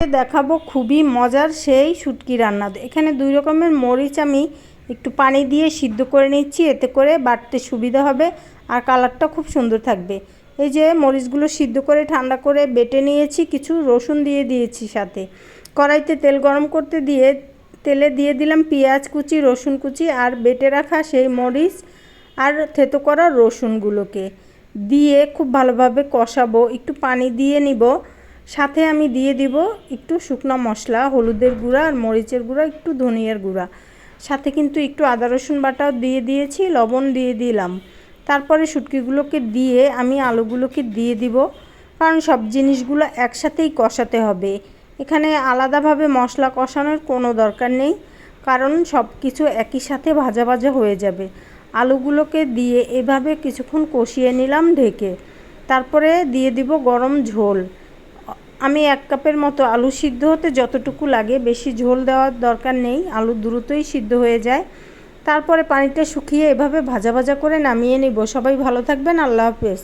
দেখাবো খুবই মজার সেই শুটকি রান্না। এখানে 2 রকমের মরিচ আমি একটু পানি দিয়ে সিদ্ধ করে নিচ্ছি, এতে করে বাটতে সুবিধা হবে আর কালারটা খুব সুন্দর থাকবে। এই যে মরিচগুলো সিদ্ধ করে ঠান্ডা করে বেটে নিয়েছি, কিছু রসুন দিয়ে দিয়েছি, সাথে কড়াইতে তেল গরম করতে দিয়ে তেলে দিয়ে দিলাম পেঁয়াজ কুচি, রসুন কুচি আর বেটে রাখা সেই মরিচ আর থেতো করা রসুনগুলোকে দিয়ে খুব ভালোভাবে কষাবো। একটু পানি দিয়ে নিব, সাথে আমি দিয়ে দিব একটু শুকনো মশলা, হলুদের গুঁড়া আর মরিচের গুঁড়া, একটু ধনিয়ার গুঁড়া, সাথে কিন্তু একটু আদা রসুন বাটাও দিয়ে দিয়েছি, লবণ দিয়ে দিলাম। তারপরে শুটকিগুলোকে দিয়ে আমি আলুগুলোকে দিয়ে দিব, কারণ সব জিনিসগুলো একসাথেই কষাতে হবে। এখানে আলাদাভাবে মশলা কষানোর কোনো দরকার নেই, কারণ সব কিছু একই সাথে ভাজা ভাজা হয়ে যাবে। আলুগুলোকে দিয়ে এভাবে কিছুক্ষণ কষিয়ে নিলাম ঢেকে। তারপরে দিয়ে দিব গরম ঝোল। আমি 1 কাপের মতো আলু সিদ্ধ হতে যতটুকু লাগে, বেশি ঝোল দেওয়ার দরকার নেই, আলু দ্রুতই সিদ্ধ হয়ে যায়। তারপরে পানিটা শুকিয়ে এভাবে ভাজা ভাজা করে নামিয়ে নিব। সবাই ভালো থাকবেন, আল্লাহ হাফেজ।